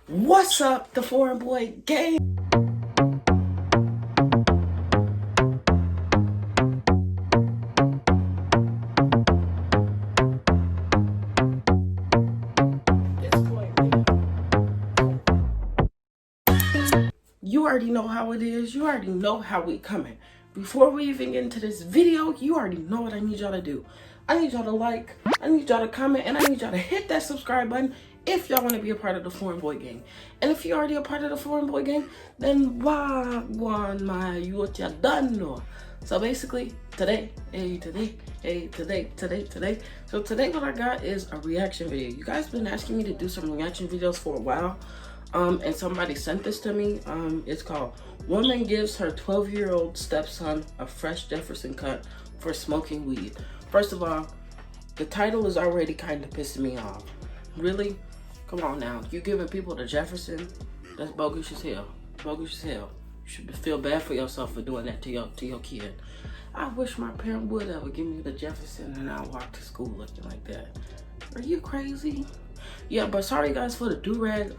What's up, the foreign boy gang? You already know how it is. You already know how we coming. Before we even get into this video, you already know what I need y'all to do. I need y'all to like, I need y'all to comment, and I need y'all to hit that subscribe button if y'all want to be a part of the foreign boy gang. And if you're already a part of the foreign boy gang, then why one my you what you done know? So basically, today. So today what I got is a reaction video. You guys been asking me to do some reaction videos for a while. And somebody sent this to me. It's called Woman Gives Her 12-Year-Old Stepson a Fresh Jefferson Cut for Smoking Weed. First of all, the title is already kind of pissing me off. Really? Come on now. You giving people the Jefferson? That's bogus as hell. Bogus as hell. You should feel bad for yourself for doing that to your kid. I wish my parent would ever give me the Jefferson and I walk to school looking like that. Are you crazy? Yeah, but sorry guys for the do-rag.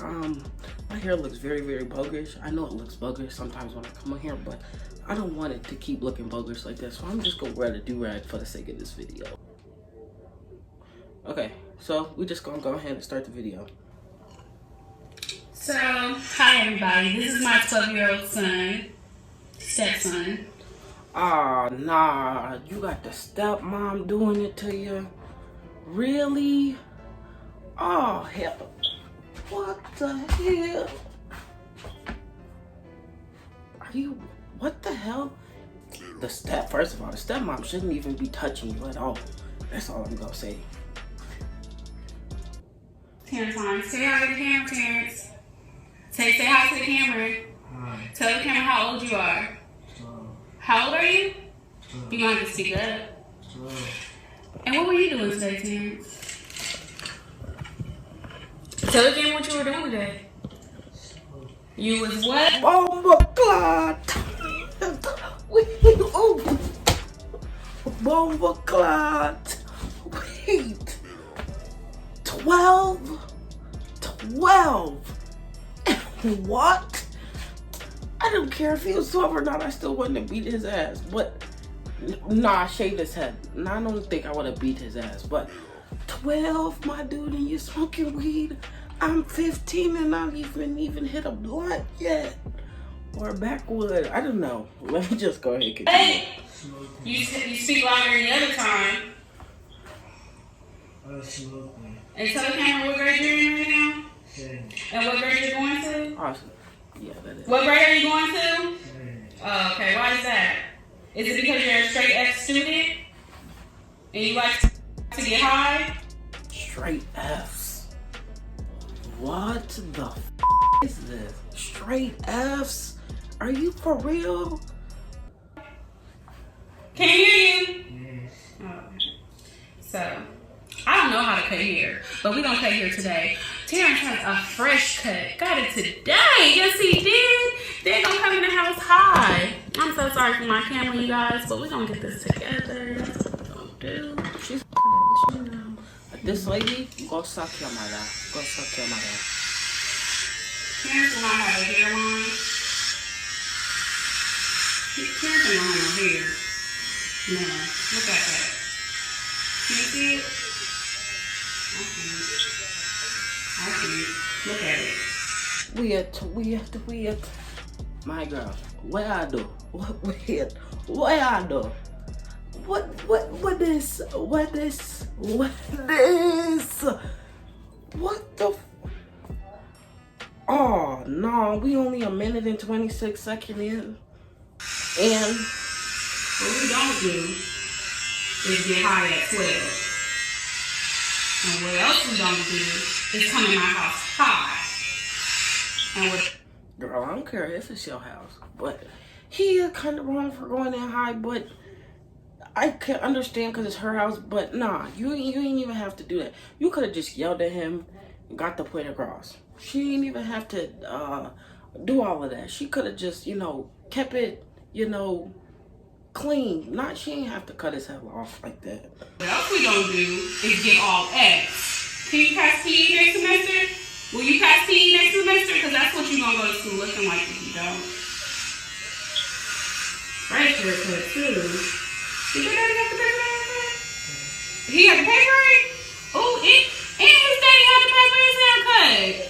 My hair looks very, very bogus. I know it looks bogus sometimes when I come on here, but I don't want it to keep looking bogus like this, so I'm just gonna wear the do-rag for the sake of this video. Okay, so we're just gonna go ahead and start the video. So, hi everybody, this is my 12-year-old son, stepson. Ah, nah, you got the stepmom doing it to you? Really? Oh, hell. What the hell? Are you, what the hell? First of all, the stepmom shouldn't even be touching you at all. That's all I'm gonna say. Terrence, say hi to the camera, Terrence. Say hi to the camera. Hi. Tell the camera how old you are. 12. How old are you? 12. You're gonna have to speak up. 12. And what were you doing today, Terrence? Tell the camera what you were doing today. You was what? Oh my God! Oh, Bomba clot! Wait! 12? What? I don't care if he was 12 or not, I still wouldn't have beat his ass. But, nah, I shaved his head. Nah, I don't think I would have beat his ass. But, 12, my dude, and you smoking weed? I'm 15 and not even hit a blunt yet. Or a backwood. I don't know. Let me just go ahead and continue. Hey! You speak louder than the other time. I was smoking. And tell the camera what grade you're in right now. Okay. And what grade you're going to. Awesome. Yeah, that is. What grade are you going to? Okay. Oh, okay. Why is that? Is it because you're a straight F student? And you like to get high? Straight F's. What the f is this? Straight F's? Are you for real? Can't hear you. Yes. Oh, okay. So, I don't know how to cut hair, but we're gonna cut hair today. Terrence has a fresh cut. Got it today. Yes, he did. They're gonna come in the house high. I'm so sorry for my camera, you guys, but we're gonna get this together. Don't do. She's this lady, go suck your mother. Go suck your mother. Terrence will not have a hairline. Terrence don't have no hair. No. Look at that. Can you see it? I can't. Look at it. Weird. My girl, what I do? What I do? What this? What the oh no, we only a minute and 26 seconds in. And what we don't do is get high at 12. And what else we don't do is come in my house high. And what girl, I don't care if it's your house, but he is kind of wrong for going that high, but I can understand because it's her house, but nah, you ain't even have to do that. You could have just yelled at him and got the point across. She ain't even have to do all of that. She could have just, kept it, clean. She ain't have to cut his head off like that. else we don't do is get all F's. Can you pass PE next semester? Will you pass PE next semester? Because that's what you're going to go to school looking like if you don't. Right haircut, too. Did your daddy have to pay for that haircut? He had to pay for it? Oh, and his daddy had to pay for his haircut.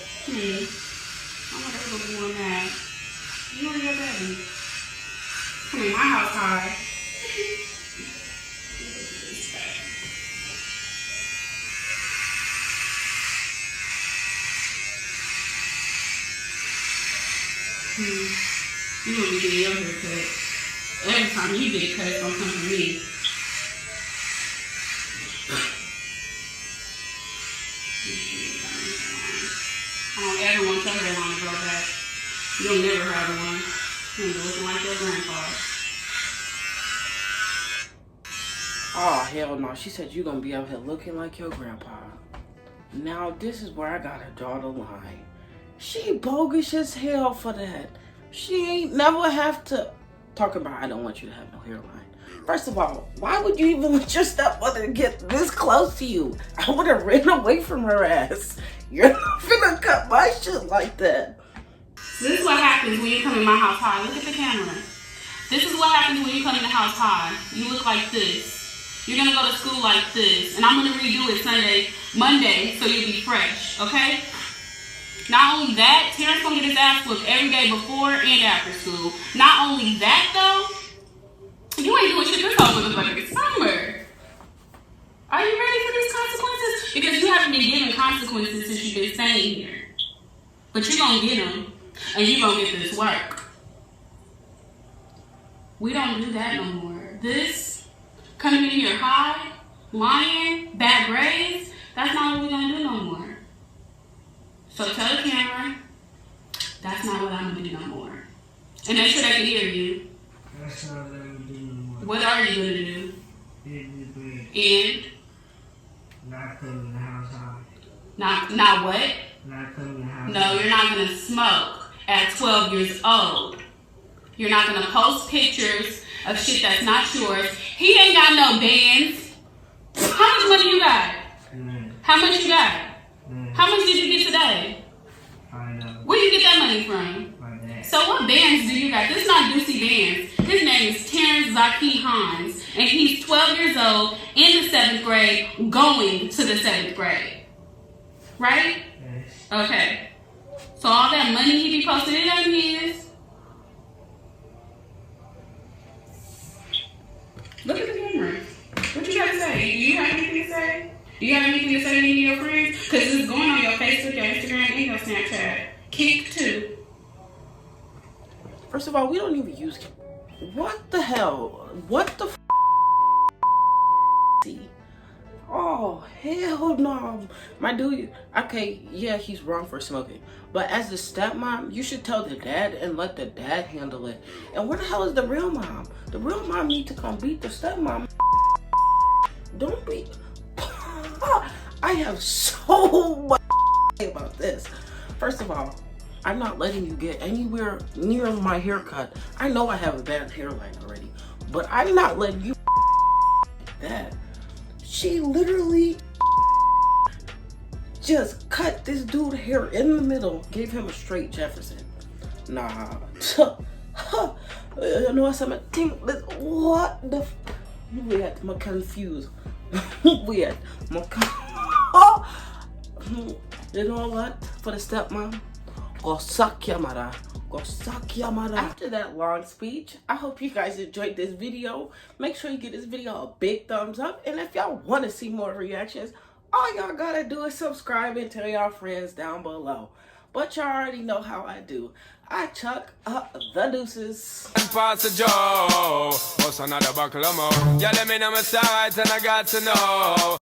I wonder who's going to be on that. You know your daddy. Come in my house high. You gonna be getting your haircut. Every time you get a cut, it's gonna come from me. I don't ever want your hairline to grow back. You'll never have one. You'll be looking like your grandpa. Oh, hell no. She said you're gonna be out here looking like your grandpa. Now, this is where I gotta draw the line. She bogus as hell for that. She ain't never have to talk about, I don't want you to have no hairline. First of all, why would you even let your stepmother get this close to you? I would have ran away from her ass. You're not finna cut my shit like that. This is what happens when you come in my house high. Look at the camera. This is what happens when you come in the house high. You look like this. You're gonna go to school like this. And I'm gonna redo it Monday, so you'll be fresh, okay? Not only that, Terrence gonna get his ass whooped every day before and after school. Not only that though, you ain't doing shit this whole motherfucking summer. Are you ready for these consequences? Because you haven't been given consequences since you've been staying here. But you're gonna get them, and you're gonna get this work. We don't do that no more. This, coming in here high, lying, bad grades, that's not what we're gonna do no more. So tell the camera, that's not what I'm gonna do no more. And make sure they can hear you. That's not what I'm doing no more. What are you gonna do? And? Not coming in the house high. Not what? Not coming in the house No, you're not gonna smoke at 12 years old. You're not gonna post pictures of shit that's not yours. He ain't got no bands. How much money you got? How much you got? How much did you get today? I know. Where you get that money from? My dad. So what bands do you got? This is not Deucey Bands. His name is Terrence Zaki Hines, and he's 12 years old in the 7th grade, going to the 7th grade. Right? Yes. Okay. So all that money he be posting, it ain't his. Look at the camera. What you gotta say? Do you have anything to say? Do you have anything to say to any of your friends? Because it's going on your Facebook, your Instagram, and your Snapchat. Kick too. First of all, we don't even use. What the hell? What the f? Oh, hell no. My dude, okay, yeah, he's wrong for smoking. But as the stepmom, you should tell the dad and let the dad handle it. And where the hell is the real mom? The real mom needs to come beat the stepmom. Don't be. I have so much about this. First of all, I'm not letting you get anywhere near my haircut. I know I have a bad hairline already, but I'm not letting you that. She literally just cut this dude hair in the middle, gave him a straight Jefferson. Nah. You know something? What the f? Weird, I'm confused. Weird. You know what? For the stepmom, go suck your mother. Go suck your mother. After that long speech, I hope you guys enjoyed this video. Make sure you give this video a big thumbs up. And if y'all want to see more reactions, all y'all gotta do is subscribe and tell y'all friends down below. But y'all already know how I do. I chuck up the deuces. Pass the Joe, what's another buckle of more? Yeah, let me know my sides and I got to know.